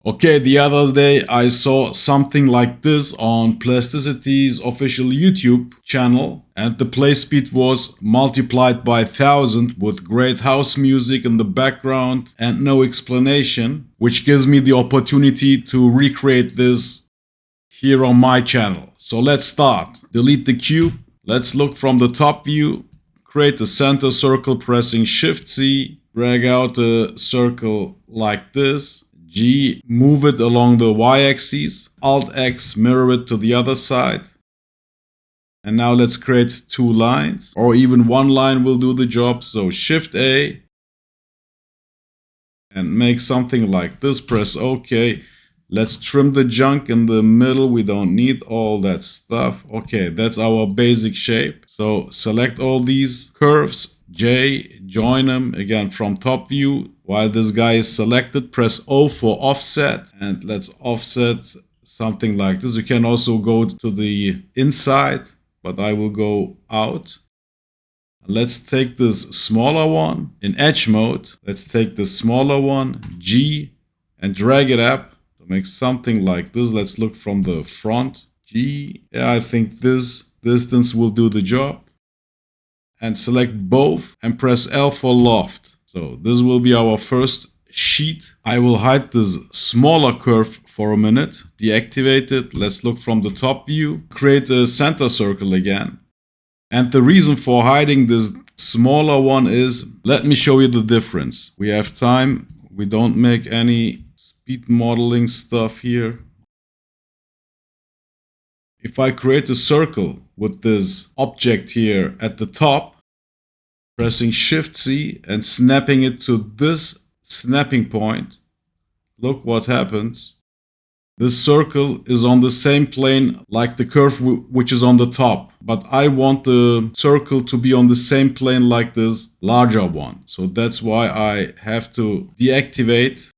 Okay, the other day I saw something like this on Plasticity's official YouTube channel, and the play speed was multiplied by 1000 with great house music in the background and no explanation, which gives me the opportunity to recreate this here on my channel. So let's start. Delete the cube. Let's look from the top view. Create the center circle pressing Shift C. Drag out the circle like this. G, move it along the y-axis. Alt X, mirror it to the other side. And now let's create 2 lines, or even 1 line will do the job. So Shift A and make something like this. Press OK. Let's trim the junk in the middle. We don't need all that stuff. Okay, that's our basic shape. So select all these curves, J, join them again from top view. While this guy is selected, press O for offset, and let's offset something like this. You can also go to the inside, but I will go out. Let's take this smaller one in edge mode. Let's take the smaller one, G, and drag it up. Make something like this. Let's look from the front. G. Yeah, I think this distance will do the job. And select both and press L for loft. So this will be our first sheet. I will hide this smaller curve for a minute. Deactivate it. Let's look from the top view. Create a center circle again. And the reason for hiding this smaller one is, let me show you the difference. We have time. We don't make any modeling stuff here. If I create a circle with this object here at the top, pressing Shift C and snapping it to this snapping point, look what happens. This circle is on the same plane like the curve which is on the top, but I want the circle to be on the same plane like this larger one. So that's why I have to deactivate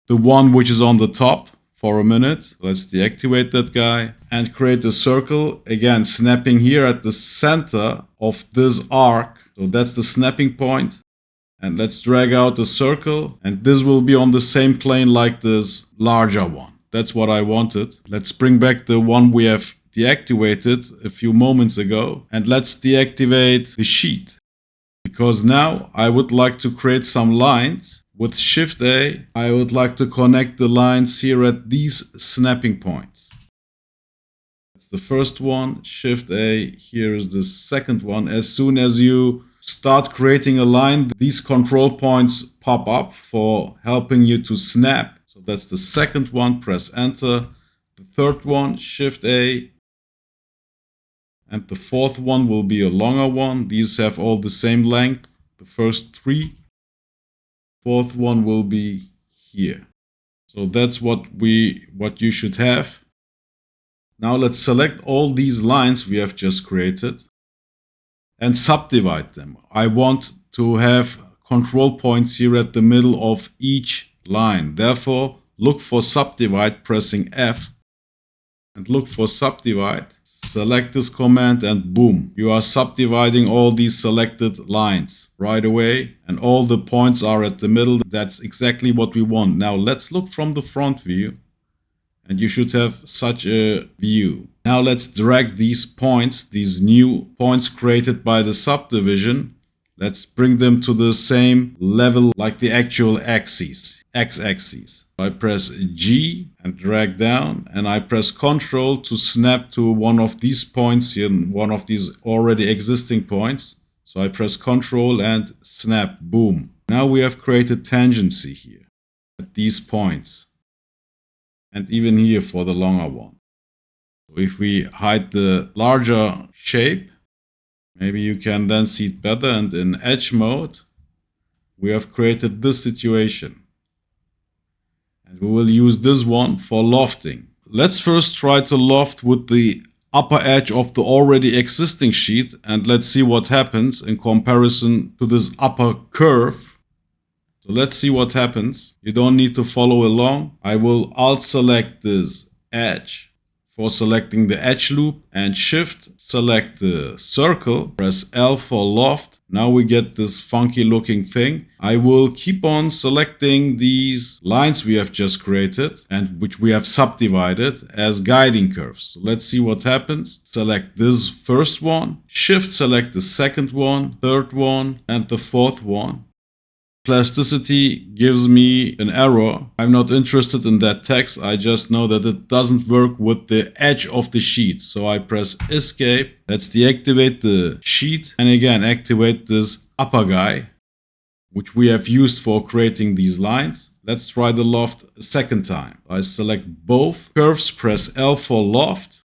the one which is on the top for a minute. Let's deactivate that guy and create a circle. Again, snapping here at the center of this arc. So that's the snapping point. And let's drag out the circle. And this will be on the same plane like this larger one. That's what I wanted. Let's bring back the one we have deactivated a few moments ago. And let's deactivate the sheet. Because now I would like to create some lines. With Shift A, I would like to connect the lines here at these snapping points. That's the first one. Shift A, here is the second one. As soon as you start creating a line, these control points pop up for helping you to snap. So that's the second one. Press Enter. The third one, Shift A. And the fourth one will be a longer one. These have all the same length. The first 3. Fourth one will be here. So that's what you should have. Now let's select all these lines we have just created and subdivide them. I want to have control points here at the middle of each line. Therefore, look for subdivide pressing F and look for subdivide. Select this command and boom, you are subdividing all these selected lines right away and all the points are at the middle. That's exactly what we want. Now let's look from the front view and you should have such a view. Now let's drag these points, these new points created by the subdivision. Let's bring them to the same level like the actual axes, x-axis. I press G and drag down and I press Ctrl to snap to one of these points here, one of these already existing points. So I press Ctrl and snap, boom. Now we have created tangency here at these points and even here for the longer one. So if we hide the larger shape, maybe you can then see it better, and in edge mode we have created this situation. And we will use this one for lofting. Let's first try to loft with the upper edge of the already existing sheet and let's see what happens in comparison to this upper curve. So let's see what happens. You don't need to follow along. I will alt select this edge for selecting the edge loop, and Shift select the circle, press L for loft. Now we get this funky looking thing. I will keep on selecting these lines we have just created and which we have subdivided as guiding curves. So let's see what happens. Select this first one, Shift select the second one, third one, and the fourth one. Plasticity gives me an error. I'm not interested in that text. I just know that it doesn't work with the edge of the sheet. So I press Escape. Let's deactivate the sheet and again activate this upper guy, which we have used for creating these lines. Let's try the loft a second time. I select both curves, press L for loft,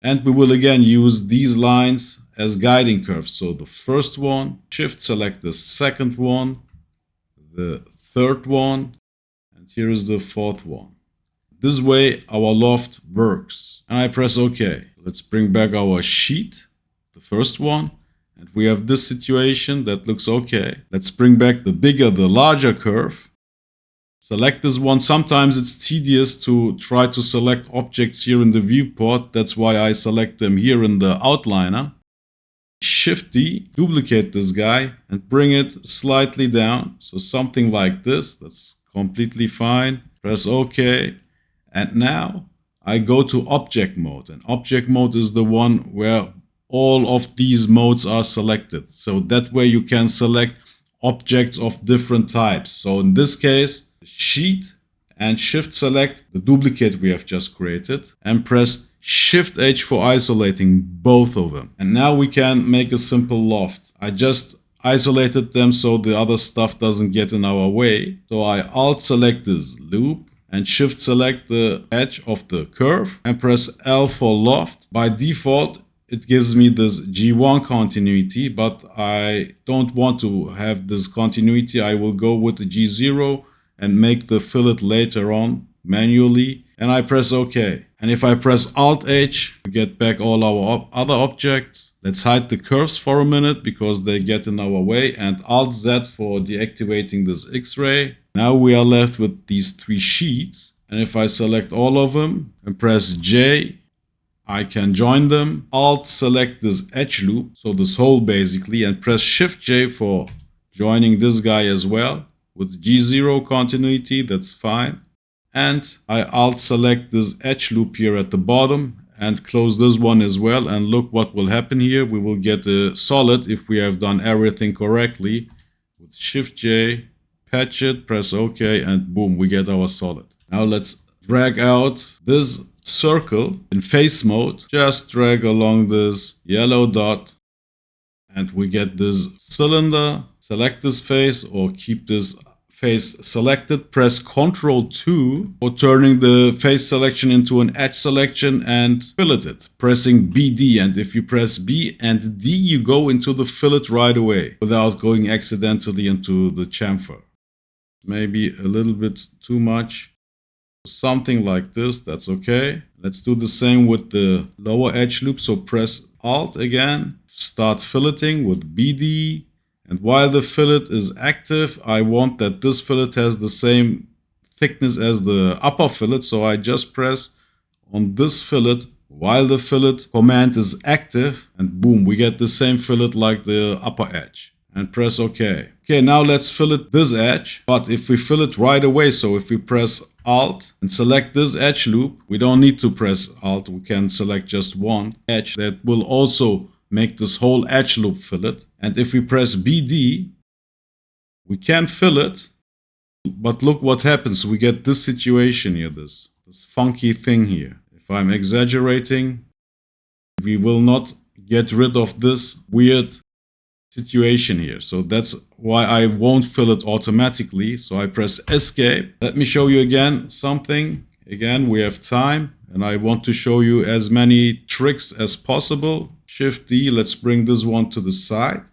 and we will again use these lines as guiding curves. So the first one, Shift select the second one, the third one, and here is the fourth one. This way our loft works. And I press OK. Let's bring back our sheet, the first one, and we have this situation that looks okay. Let's bring back the bigger, the larger curve. Select this one. Sometimes it's tedious to try to select objects here in the viewport. That's why I select them here in the outliner. Shift D, duplicate this guy and bring it slightly down. So something like this, that's completely fine. Press OK. And now I go to object mode, and object mode is the one where all of these modes are selected. So that way you can select objects of different types. So in this case, sheet, and Shift select the duplicate we have just created and press Shift H for isolating both of them. And now we can make a simple loft. I just isolated them so the other stuff doesn't get in our way. So I Alt select this loop and Shift select the edge of the curve and press L for loft. By default, it gives me this G1 continuity, but I don't want to have this continuity. I will go with the G0 and make the fillet later on manually. And I press OK. And if I press Alt H, we get back all our other objects. Let's hide the curves for a minute because they get in our way, and Alt Z for deactivating this X-ray. Now we are left with these three sheets. And if I select all of them and press J, I can join them. Alt select this edge loop, so this hole basically, and press Shift J for joining this guy as well. With G0 continuity, that's fine. And I Alt select this edge loop here at the bottom and close this one as well. And look what will happen here. We will get a solid if we have done everything correctly. With Shift J, patch it, press OK, and boom, we get our solid. Now let's drag out this circle in face mode. Just drag along this yellow dot and we get this cylinder. Select this face or keep this face selected. Press Ctrl 2 for turning the face selection into an edge selection and fillet it. Pressing BD, and if you press B and D, you go into the fillet right away without going accidentally into the chamfer. Maybe a little bit too much. Something like this, that's okay. Let's do the same with the lower edge loop. So press Alt again, start filleting with BD. And while the fillet is active, I want that this fillet has the same thickness as the upper fillet. So I just press on this fillet while the fillet command is active. And boom, we get the same fillet like the upper edge. And press OK. Okay, now let's fillet this edge. But if we fillet right away, so if we press Alt and select this edge loop, we don't need to press Alt. We can select just one edge that will also make this whole edge loop fillet. And if we press BD, we can fillet, but look what happens. We get this situation here, this funky thing here. If I'm exaggerating, we will not get rid of this weird situation here. So that's why I won't fillet automatically. So I press Escape. Let me show you again something. Again, we have time and I want to show you as many tricks as possible. Shift D, let's bring this one to the side.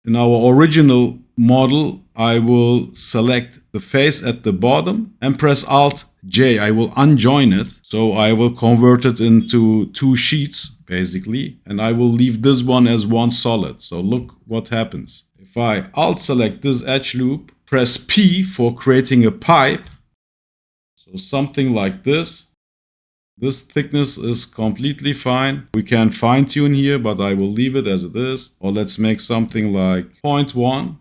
In our original model, I will select the face at the bottom and press Alt J. I will unjoin it. So I will convert it into two sheets, basically. And I will leave this one as one solid. So look what happens. If I Alt select this edge loop, press P for creating a pipe. So something like this. This thickness is completely fine. We can fine tune here, but I will leave it as it is. Or let's make something like 0.1.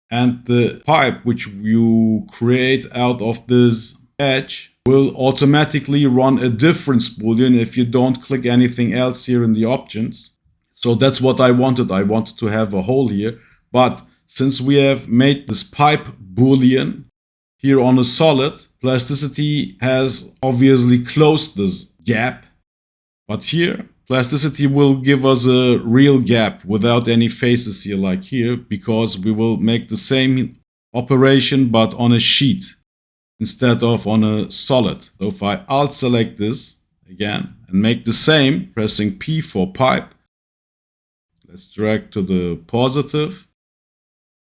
And the pipe which you create out of this edge will automatically run a difference boolean if you don't click anything else here in the options. So that's what I wanted. I wanted to have a hole here. But since we have made this pipe boolean here on a solid, Plasticity has obviously closed this gap. But here, Plasticity will give us a real gap without any faces here like here, because we will make the same operation but on a sheet instead of on a solid. So if I alt select this again and make the same, pressing P for pipe, let's drag to the positive.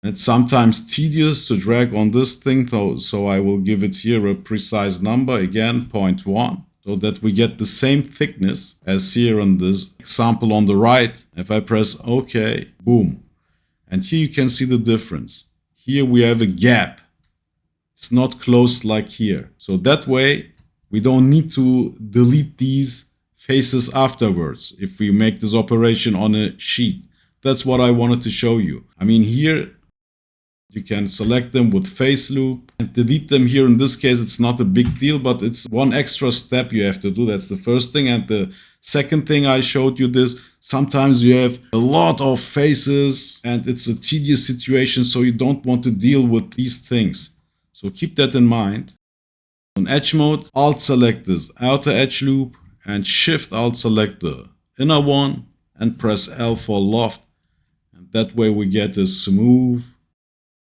It's sometimes tedious to drag on this thing, though, so I will give it here a precise number, again 0.1, so that we get the same thickness as here on this example on the right. If I press OK, boom. And here you can see the difference. Here we have a gap. It's not closed like here. So that way we don't need to delete these faces afterwards if we make this operation on a sheet. That's what I wanted to show you. I mean, here you can select them with face loop and delete them here. In this case, it's not a big deal, but it's one extra step you have to do. That's the first thing. And the second thing I showed you this, sometimes you have a lot of faces and it's a tedious situation, so you don't want to deal with these things. So keep that in mind. On edge mode, alt select this outer edge loop and shift alt select the inner one and press L for loft. And that way we get a smooth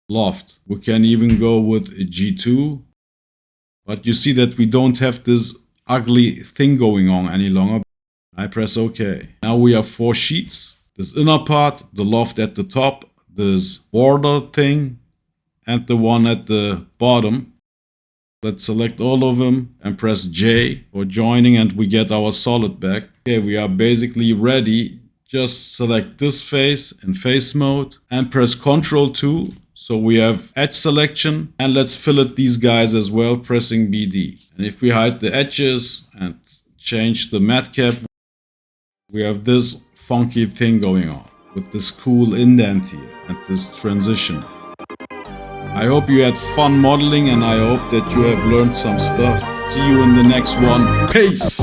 loft. We can even go with a G2, but you see that we don't have this ugly thing going on any longer. I press OK. Now we have 4 sheets. This inner part, the loft at the top, this border thing, and the one at the bottom. Let's select all of them and press J for joining, and we get our solid back. Okay, we are basically ready. Just select this face in face mode and press Ctrl 2. So we have edge selection, and let's fillet these guys as well, pressing BD. And if we hide the edges and change the matte cap, we have this funky thing going on with this cool indent here and this transition. I hope you had fun modeling, and I hope that you have learned some stuff. See you in the next one. Peace!